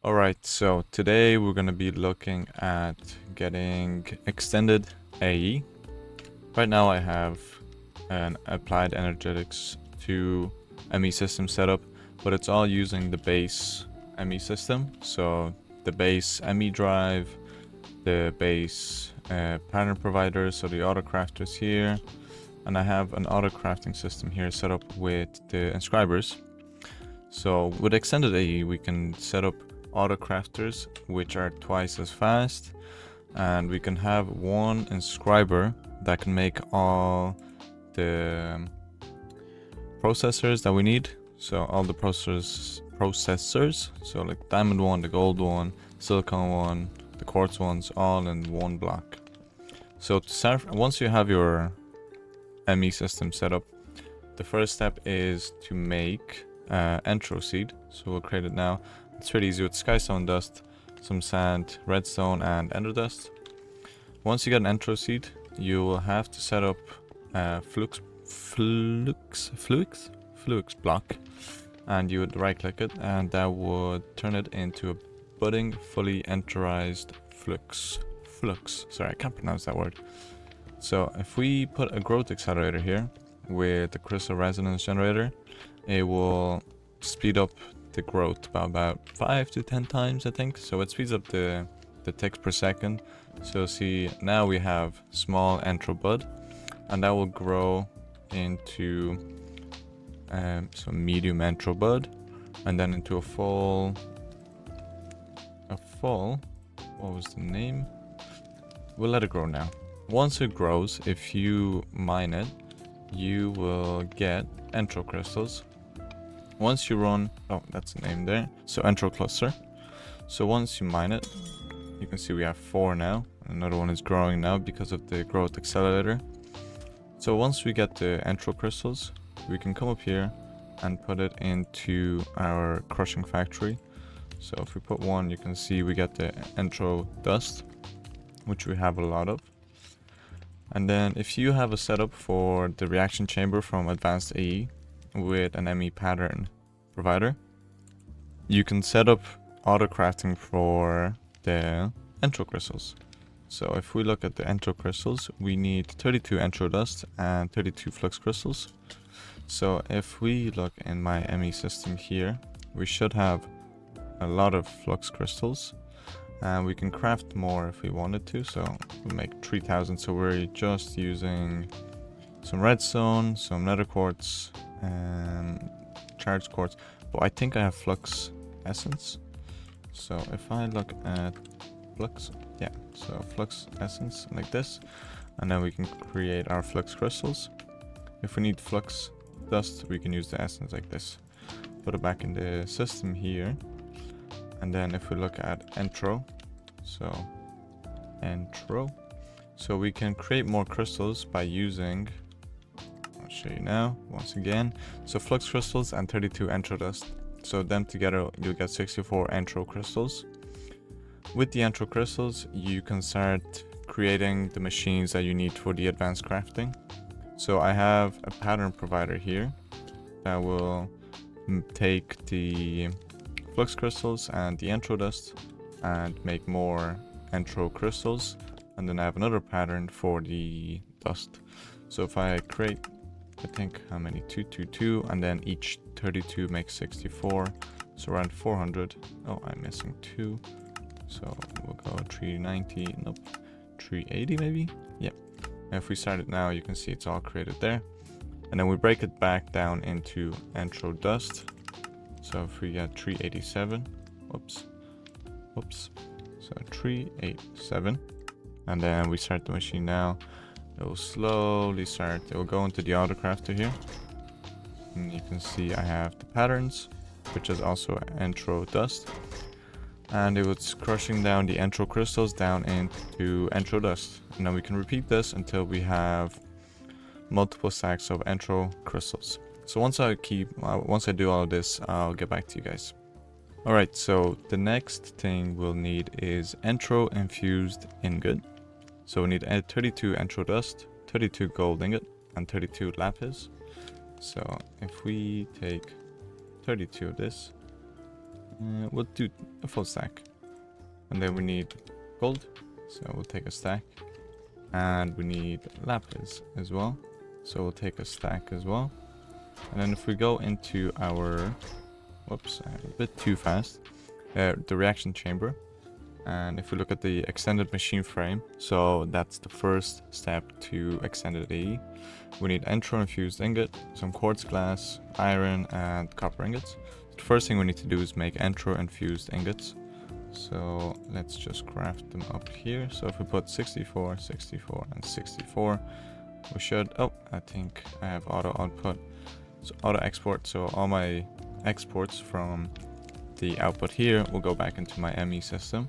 Alright, so today we're going to be looking at getting extended AE. Right now I have an applied energetics to ME system setup, but it's all using the base ME system. So the base ME drive, the base pattern provider, so the autocrafters here, and I have an auto crafting system here set up with the inscribers. So with extended AE we can set up auto crafters which are twice as fast, and we can have one inscriber that can make all the processors that we need. So all the processors, so like diamond one, the gold one, silicon one, the quartz ones, all in one block. So to start, once you have your ME system set up, the first step is to make entro seed. So we'll create it now. It's pretty easy with skystone dust, some sand, redstone, and ender dust. Once you get an entro seed, you will have to set up flux block, and you would right click it, and that would turn it into a budding fully enterized flux. Sorry, I can't pronounce that word. So if we put a growth accelerator here with the crystal resonance generator, it will speed up the growth by about 5 to 10 times, I think. So it speeds up the ticks per second. So see, now we have small entro bud, and that will grow into some medium entro bud, and then into a full, what was the name? We'll let it grow now. Once it grows, if you mine it, you will get entro crystals. Once you run, oh, that's the name there. So entro cluster. So once you mine it, you can see we have 4 now. Another one is growing now because of the growth accelerator. So once we get the entro crystals, we can come up here and put it into our crushing factory. So if we put 1, you can see we get the entro dust, which we have a lot of. And then if you have a setup for the reaction chamber from advanced AE with an ME pattern provider, you can set up auto crafting for the entro crystals. So if we look at the entro crystals, we need 32 entro dust and 32 flux crystals. So if we look in my ME system here, we should have a lot of flux crystals, and we can craft more if we wanted to. So we'll make 3000. So we're just using some redstone, some nether quartz, and charged quartz. But I think I have flux essence. So if I look at flux, yeah, so flux essence like this, and then we can create our flux crystals. If we need flux dust, we can use the essence like this. Put it back in the system here. And then if we look at entro, so we can create more crystals by using, I'll show you now once again. So flux crystals and 32 entro dust. So them together you'll get 64 entro crystals. With the entro crystals, you can start creating the machines that you need for the advanced crafting. So I have a pattern provider here that will take the flux crystals and the entro dust and make more entro crystals, and then I have another pattern for the dust. So if I create, I think how many, 222, and then each 32 makes 64, so around 400. Oh, I'm missing 2, so we'll go 390, nope, 380 maybe. Yep. And if we start it now, you can see it's all created there, and then we break it back down into entro dust. So if we get 387, whoops, so 387, and then we start the machine now, it will slowly start. It will go into the auto crafter here, and you can see I have the patterns, which is also entro dust, and it was crushing down the entro crystals down into entro dust. And then we can repeat this until we have multiple stacks of entro crystals. So once I do all of this, I'll get back to you guys. Alright, so the next thing we'll need is entro infused ingot. So we need 32 entro dust, 32 gold ingot, and 32 lapis. So if we take 32 of this, We'll do a full stack. And then we need gold, so we'll take a stack. And we need lapis as well, so we'll take a stack as well. And then if we go into our, whoops, I am a bit too fast, the reaction chamber. And if we look at the extended machine frame, so that's the first step to extended AE. We need entro infused ingot, some quartz glass, iron, and copper ingots. The first thing we need to do is make entro infused ingots. So let's just craft them up here. So if we put 64, 64, and 64, we should, oh, I think I have auto output. So auto export, so all my exports from the output here will go back into my ME system.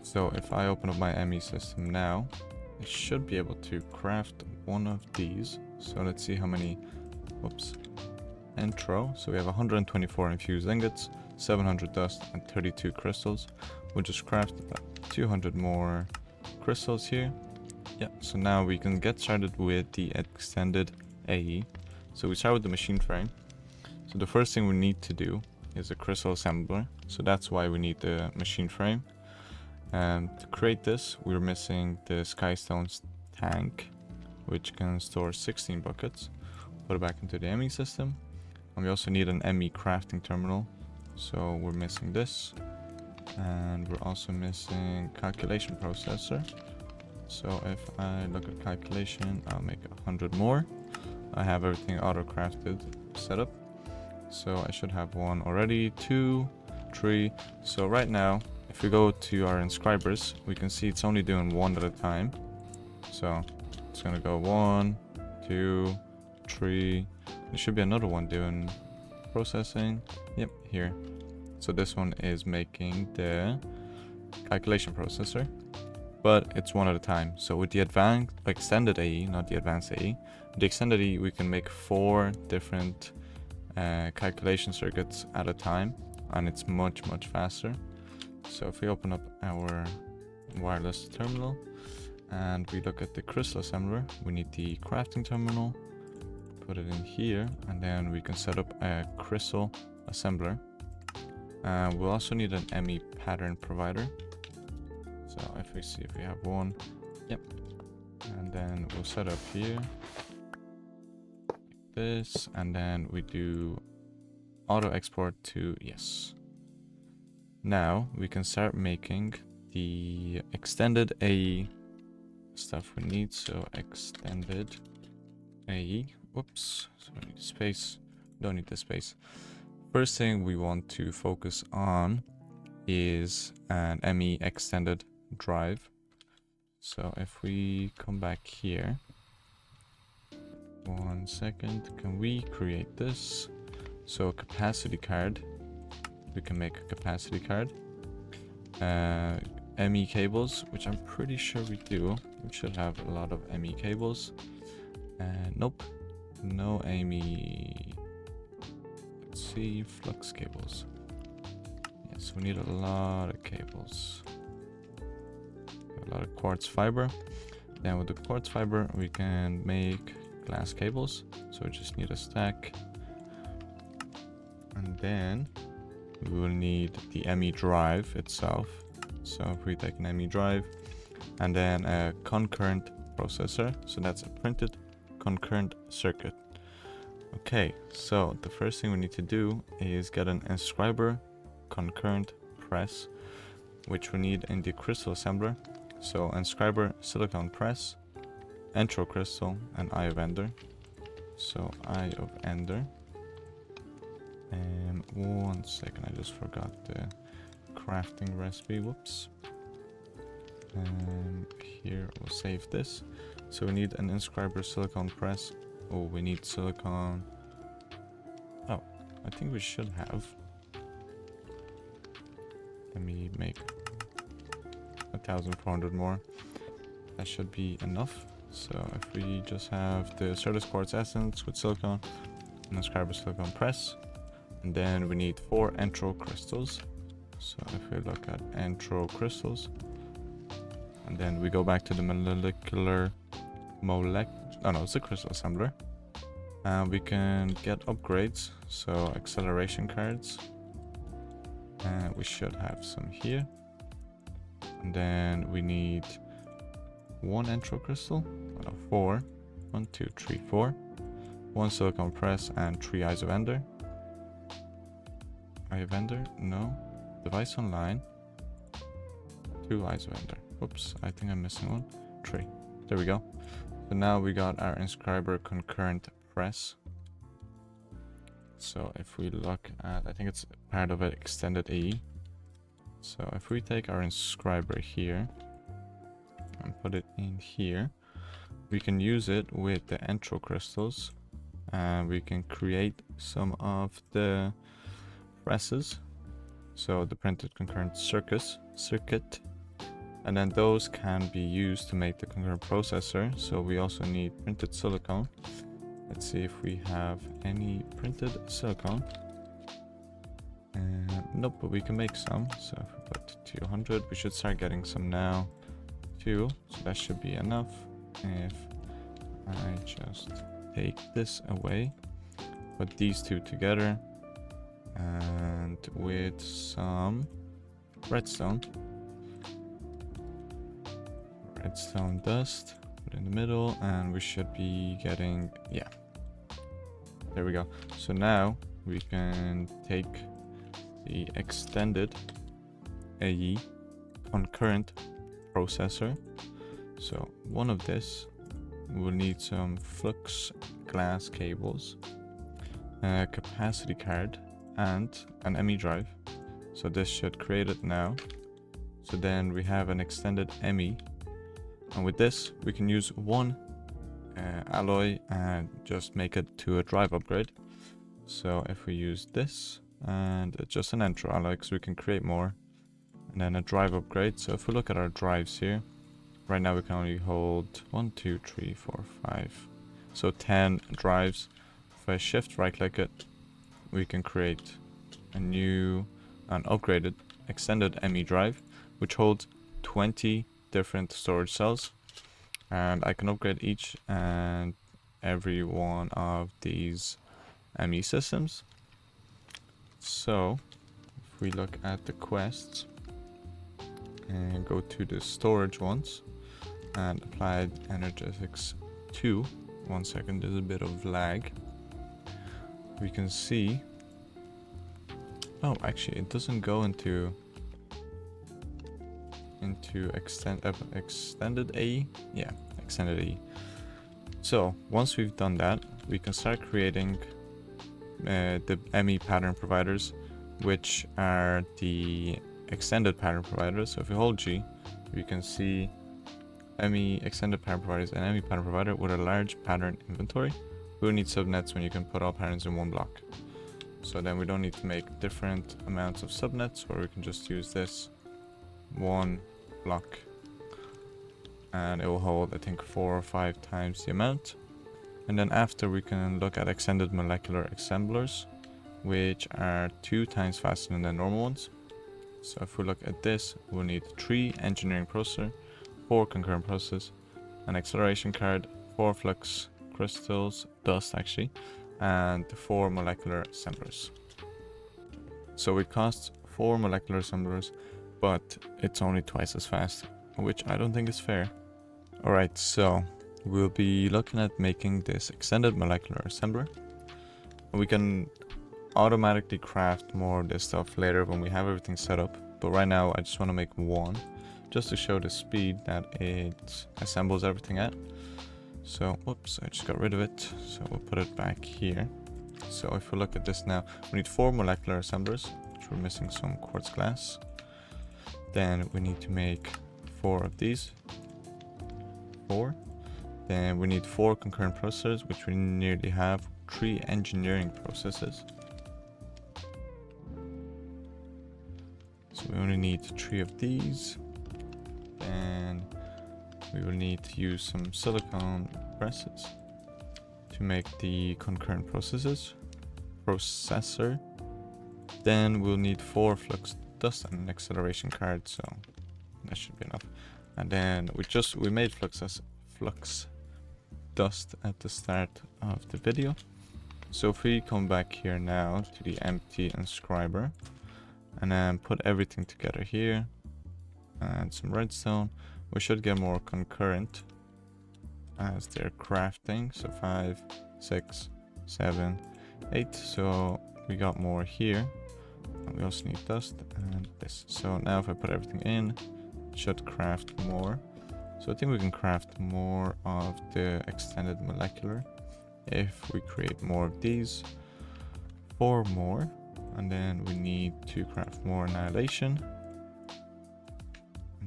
So if I open up my ME system now, I should be able to craft one of these. So let's see how many, whoops, entro. So we have 124 infused ingots, 700 dust, and 32 crystals. We'll just craft about 200 more crystals here. Yeah, so now we can get started with the extended AE. So we start with the machine frame. So the first thing we need to do is a crystal assembler. So that's why we need the machine frame. And to create this, we're missing the Skystone's tank, which can store 16 buckets. Put it back into the ME system. And we also need an ME crafting terminal. So we're missing this. And we're also missing calculation processor. So if I look at calculation, I'll make 100 more. I have everything auto-crafted set up. So I should have one already, 2, 3. So right now, if we go to our inscribers, we can see it's only doing one at a time. So it's gonna go 1, 2, 3. There should be another one doing processing. Yep, here. So this one is making the calculation processor, but it's one at a time. So with the extended AE, not the advanced AE, the extended AE, we can make 4 different calculation circuits at a time, and it's much faster. So if we open up our wireless terminal and we look at the crystal assembler, we need the crafting terminal, put it in here, and then we can set up a crystal assembler. We'll also need an ME pattern provider. So if we see if we have one, yep. And then we'll set up here this, and then we do auto export to yes. Now we can start making the extended AE stuff we need. So extended AE, whoops, so I need space, don't need the space. First thing we want to focus on is an ME extended drive. So if we come back here, 1 second, can we create this? So a capacity card, we can make a capacity card. ME cables, which I'm pretty sure we do. We should have a lot of ME cables. Nope, no ME. Let's see, flux cables. Yes, we need a lot of cables. A lot of quartz fiber. Then with the quartz fiber, we can make glass cables. So we just need a stack. And then we will need the ME drive itself. So if we take an ME drive and then a concurrent processor, so that's a printed concurrent circuit. Okay, so the first thing we need to do is get an inscriber concurrent press, which we need in the crystal assembler. So inscriber silicon press, entro crystal, and eye of ender. So eye of ender. 1 second, I just forgot the crafting recipe, whoops. Here we'll save this. So we need an inscriber silicon press. Oh, we need silicon. Oh, I think we should have. Let me make 1,400 more. That should be enough. So if we just have the Certus quartz essence with silicon, an inscriber silicon press, and then we need 4 entro crystals. So if we look at entro crystals, and then we go back to the it's a crystal assembler. We can get upgrades, so acceleration cards. And we should have some here. And then we need 1 entro crystal. No, 4. 1, 2, 3, 4. 1 silicon press and 3 eyes of ender. Eye of ender? No. Device online. 2 eyes of ender. Oops, I think I'm missing one. 3. There we go. So now we got our inscriber concurrent press. So if we look at, I think it's part of an extended AE. So if we take our inscriber here and put it in here, we can use it with the entro crystals, and we can create some of the presses. So the printed concurrent circuit, and then those can be used to make the concurrent processor. So we also need printed silicon. Let's see if we have any printed silicon. Nope, but we can make some. So if we put 200, we should start getting some now too. So that should be enough. If I just take this away, put these two together, and with some redstone dust, put in the middle, and we should be getting, yeah, there we go. So now we can take the extended AE concurrent processor. So one of this will need some flux glass cables, a capacity card, and an ME drive. So this should create it now. So then we have an extended ME, and with this we can use one alloy and just make it to a drive upgrade. So if we use this and just an entro alloy, because we can create more, and then a drive upgrade. So if we look at our drives here, right now we can only hold 1, 2, 3, 4, 5, so 10 drives. If I shift right click it, we can create a new and upgraded extended ME drive, which holds 20 different storage cells, and I can upgrade each and every one of these ME systems. So if we look at the quests and go to the storage ones and applied energetics 2, 1 second, there's a bit of lag. We can see, oh, actually it doesn't go into extended AE. Yeah, extended AE. So once we've done that, we can start creating the ME pattern providers, which are the extended pattern providers. So if we hold G, we can see ME extended pattern providers and ME pattern provider with a large pattern inventory. We will need subnets when you can put all patterns in one block. So then we don't need to make different amounts of subnets, or we can just use this one block and it will hold, I think, 4 or 5 times the amount. And then after we can look at extended molecular assemblers, which are 2 times faster than the normal ones. So if we look at this, we'll need 3 engineering processor, 4 concurrent process, an acceleration card, 4 flux crystals, dust actually, and 4 molecular assemblers. So it costs 4 molecular assemblers, but it's only twice as fast, which I don't think is fair. Alright, so we'll be looking at making this extended molecular assembler. We can automatically craft more of this stuff later when we have everything set up, but right now I just want to make one just to show the speed that it assembles everything at. So, whoops, I just got rid of it, so we'll put it back here. So if we look at this now, we need 4 molecular assemblers, which we're missing some quartz glass. Then we need to make 4 of these. 4. Then we need 4 concurrent processors, which we nearly have. 3 engineering processes. So we only need 3 of these. Then we will need to use some silicon presses to make the concurrent processor. Then we'll need 4 flux dust and an acceleration card, so that should be enough. And then we made flux dust at the start of the video. So if we come back here now to the empty inscriber and then put everything together here, and some redstone. We should get more concurrent as they're crafting. So 5, 6, 7, 8. So we got more here. And we also need dust and this. So now if I put everything in, it should craft more. So I think we can craft more of the extended molecular if we create more of these. 4 more. And then we need to craft more annihilation.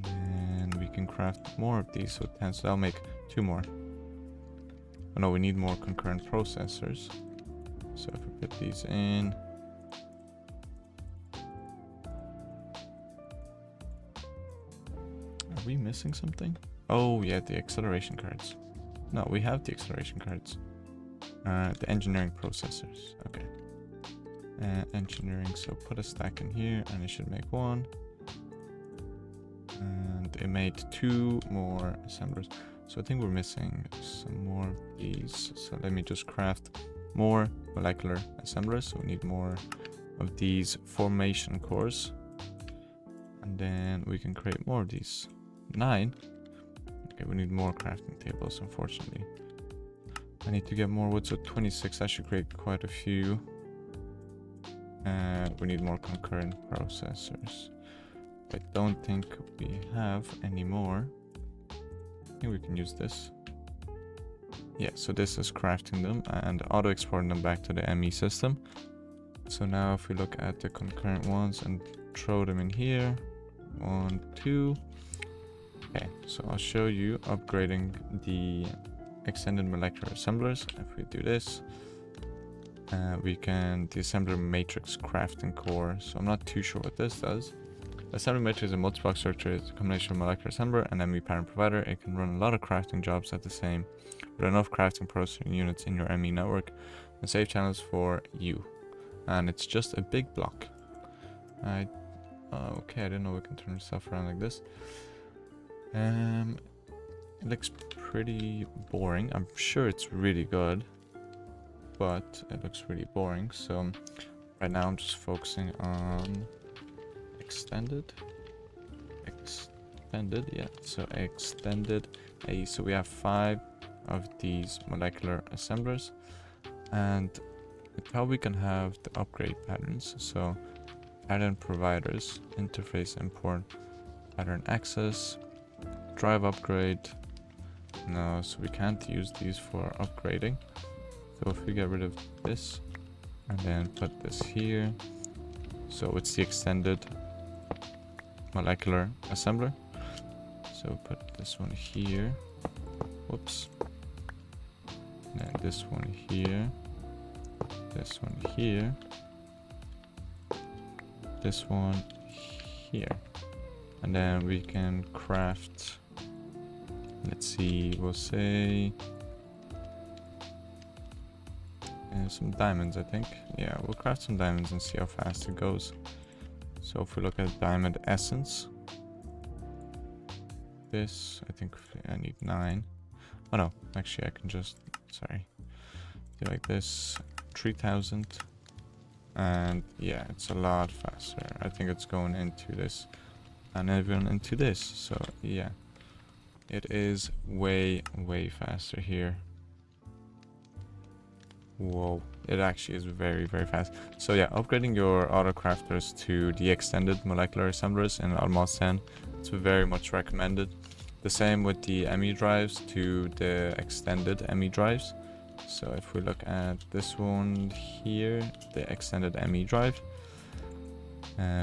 And then we can craft more of these. So 10. So that'll make 2 more. Oh no, we need more concurrent processors. So if we put these in. Are we missing something? Oh yeah, the acceleration cards. No, we have the acceleration cards. The engineering processors. Okay. Engineering, so put a stack in here and it should make 1. And it made 2 more assemblers. So I think we're missing some more of these. So let me just craft more molecular assemblers. So we need more of these formation cores. And then we can create more of these. 9. Okay, we need more crafting tables, unfortunately. I need to get more wood, so 26. I should create quite a few. We need more concurrent processors. I don't think we have any more. I think we can use this. Yeah, so this is crafting them and auto exporting them back to the ME system. So now if we look at the concurrent ones and throw them in here. 1, 2. Okay, so I'll show you upgrading the extended molecular assemblers. If we do this, we can the assembler matrix crafting core. So I'm not too sure what this does. The assembly matrix is a multi-block structure. It's a combination of molecular assembler and ME pattern provider. It can run a lot of crafting jobs at the same, with enough crafting processing units in your ME network and save channels for you. And it's just a big block. Okay, I didn't know we can turn stuff around like this. It looks pretty boring. I'm sure it's really good, but it looks really boring. So right now I'm just focusing on extended, yeah. So extended A. So we have 5 of these molecular assemblers, and how we can have the upgrade patterns. So pattern providers, interface import, pattern access, drive upgrade. No, so we can't use these for upgrading. So if we get rid of this and then put this here, so it's the extended molecular assembler. So put this one here. Whoops. And then this one here. This one here. This one here. And then we can craft, let's see, we'll say some diamonds, I think. Yeah, we'll craft some diamonds and see how fast it goes. So if we look at diamond essence, this, I think I need 9. Oh no, actually I can just, sorry, do like this, 3000. And yeah, it's a lot faster. I think it's going into this and even into this. So yeah, it is way faster here. Whoa, it actually is very fast. So yeah, upgrading your auto crafters to the extended molecular assemblers in Almost 10, it's very much recommended. The same with the ME drives to the extended ME drives. So if we look at this one here, the extended ME drive,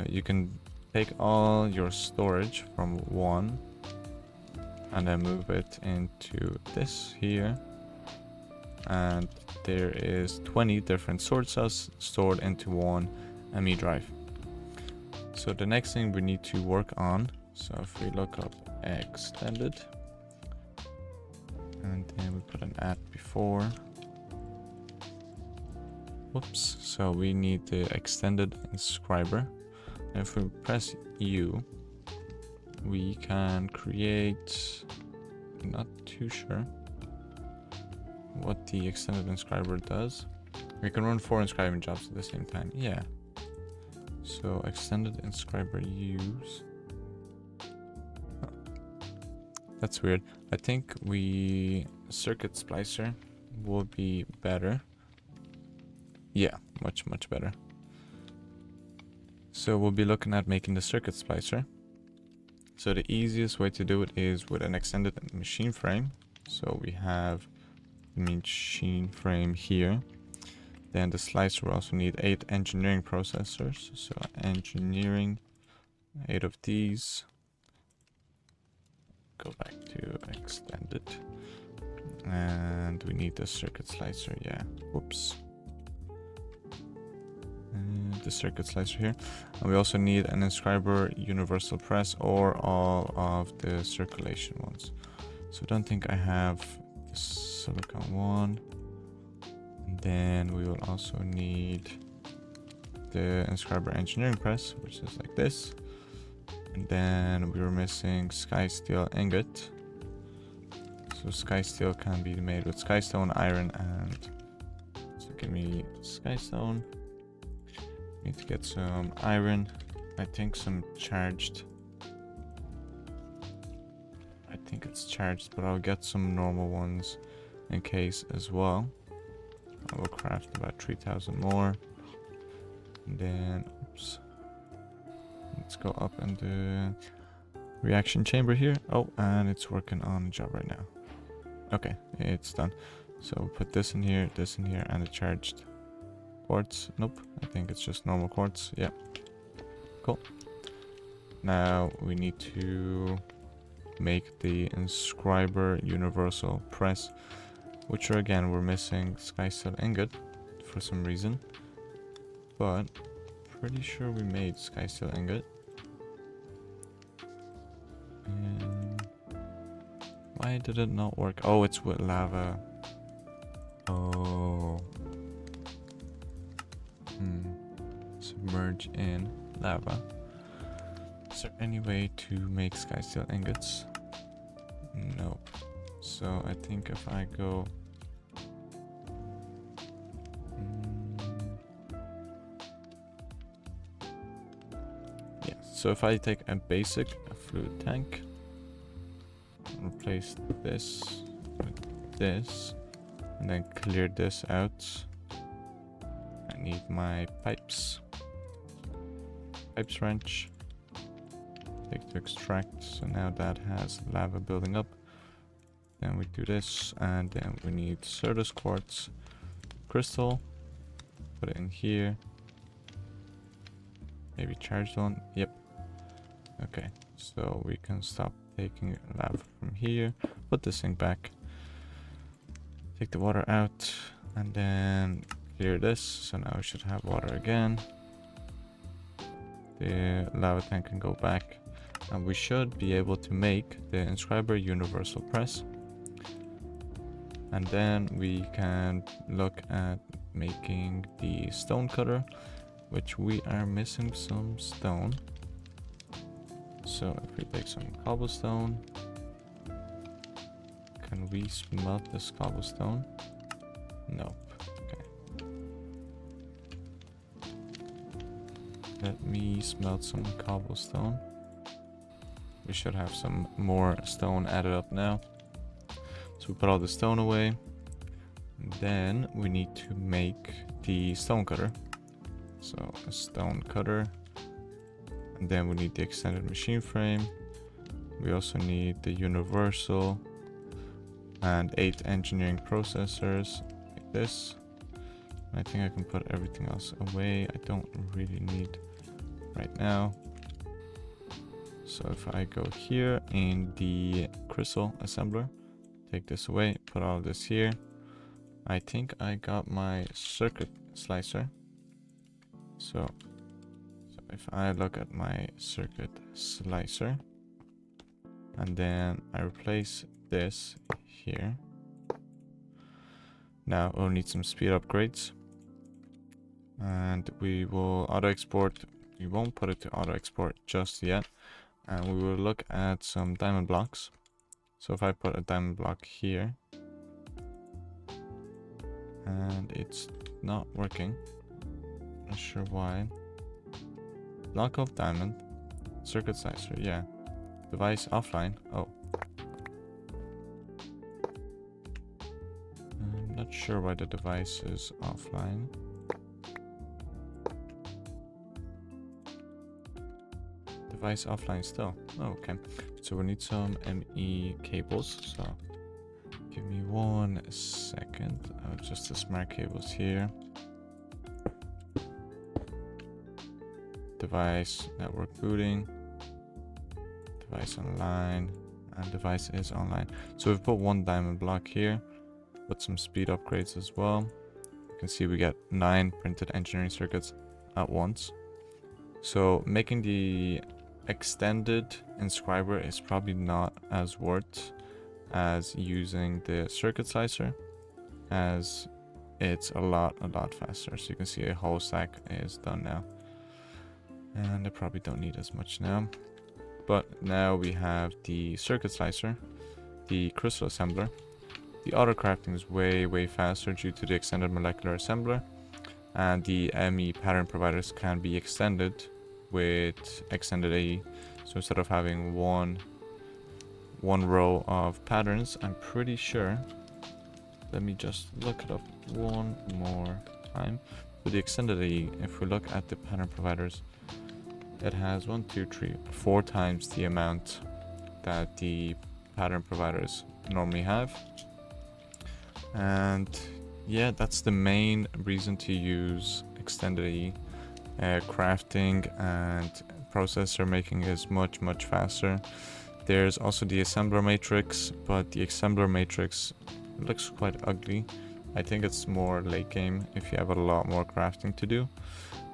you can take all your storage from 1 and then move it into this here, and there is 20 different sword cells stored into 1 ME drive. So the next thing we need to work on, so if we look up extended and then we put an at before, whoops, so we need the extended inscriber. And if we press U, we can create, not too sure what the extended inscriber does. We can run 4 inscribing jobs at the same time. Yeah, So extended inscriber use. Oh, that's weird. I think circuit splicer will be better. Yeah, much better. So we'll be looking at making the circuit splicer. So the easiest way to do it is with an extended machine frame. So we have the machine frame here. Then the slicer will also need 8 engineering processors. So engineering, 8 of these. Go back to extended. And we need the circuit slicer, yeah. Whoops. The circuit slicer here, and we also need an inscriber universal press or all of the circulation ones. So I don't think I have the silicon one. And then we will also need the inscriber engineering press, which is like this. And then we were missing sky steel ingot. So sky steel can be made with sky stone, iron, and so give me sky stone. Need to get some iron. I think some charged. I think it's charged, but I'll get some normal ones in case as well. I will craft about 3,000 more. And then, oops. Let's go up in the reaction chamber here. Oh, and it's working on a job right now. Okay, it's done. So put this in here, and the charged quartz. Nope, I think it's just normal quartz. Yeah, cool. Now we need to make the inscriber universal press, which again we're missing sky steel ingot for some reason, but pretty sure we made sky steel ingot. And why did it not work? Oh, it's with lava. Oh. Submerge in lava. Is there any way to make sky steel ingots? Nope. So I think if I go yeah, so if I take a basic fluid tank, replace this with this, and then clear this out. I need my pipes wrench, take to extract. So now that has lava building up. Then we do this, and then we need Certus quartz crystal, put it in here, maybe charged one. Yep. Okay, so we can stop taking lava from here, put this thing back, take the water out, and then clear this. So now we should have water again. The lava tank can go back, and we should be able to make the inscriber universal press. And then we can look at making the stone cutter, which we are missing some stone. So if we take some cobblestone, can we smelt this cobblestone? Nope. Let me smelt some cobblestone. We should have some more stone added up now. So we put all the stone away. And then we need to make the stone cutter. So a stone cutter. And then we need the extended machine frame. We also need the universal and 8 engineering processors like this. I think I can put everything else away. I don't really need right now. So if I go here in the crystal assembler, take this away, put all this here. I think I got my circuit slicer. So if I look at my circuit slicer, and then I replace this here. Now we'll need some speed upgrades. And we will auto export. We won't put it to auto export just yet. And we will look at some diamond blocks. So if I put a diamond block here, and it's not working, not sure why. Block of diamond. Circuit slicer, yeah. Device offline. Oh. I'm not sure why the device is offline. Device offline still. Oh, okay. So we need some ME cables. So give me 1 second. I'll adjust the smart cables here. Device network booting. Device online. And device is online. So we've put 1 diamond block here. Put some speed upgrades as well. You can see we get 9 printed engineering circuits at once. So making the extended inscriber is probably not as worth as using the circuit slicer, as it's a lot faster. So you can see a whole stack is done now, and I probably don't need as much now. But now we have the circuit slicer, the crystal assembler. The auto crafting is way faster due to the extended molecular assembler, and the ME pattern providers can be extended with extended AE. So instead of having one row of patterns, I'm pretty sure, let me just look it up one more time. With the extended AE, if we look at the pattern providers, it has 1, 2, 3, 4 times the amount that the pattern providers normally have. And yeah, that's the main reason to use extended AE. Crafting and processor making is much faster. There's also the assembler matrix, but the assembler matrix looks quite ugly. I think it's more late game if you have a lot more crafting to do,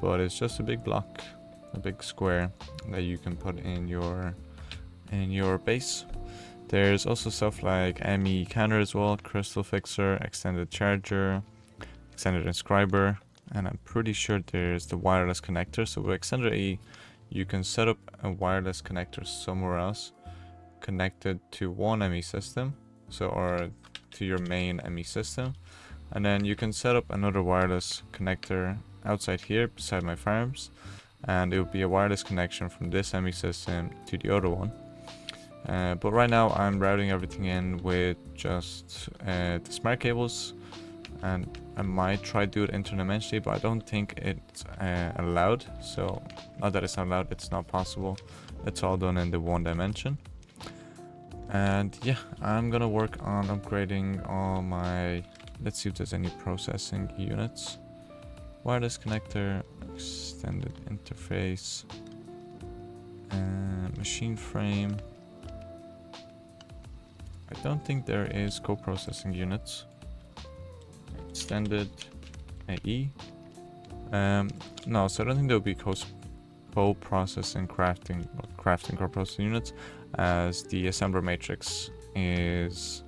but it's just a big block, a big square that you can put in your base. There's also stuff like ME counter as well, crystal fixer, extended charger, extended inscriber, and I'm pretty sure there's the wireless connector. So with extended AE, you can set up a wireless connector somewhere else connected to one ME system, so or to your main ME system, and then you can set up another wireless connector outside here beside my farms, and it will be a wireless connection from this ME system to the other one. But right now I'm routing everything in with just the smart cables, and I might try to do it interdimensionally, but I don't think it's allowed. So not that it's not allowed, it's not possible. It's all done in the 1 dimension. And yeah, I'm gonna work on upgrading all my, let's see if there's any processing units. Wireless connector, extended interface, and machine frame. I don't think there is co-processing units. Extended AE. No, so I don't think there will be co-processing crafting co-processing units, as the assembler matrix is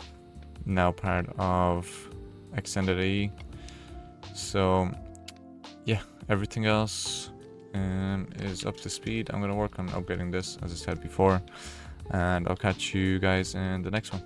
now part of extended AE. So yeah, everything else is up to speed. I'm gonna work on upgrading this, as I said before, and I'll catch you guys in the next one.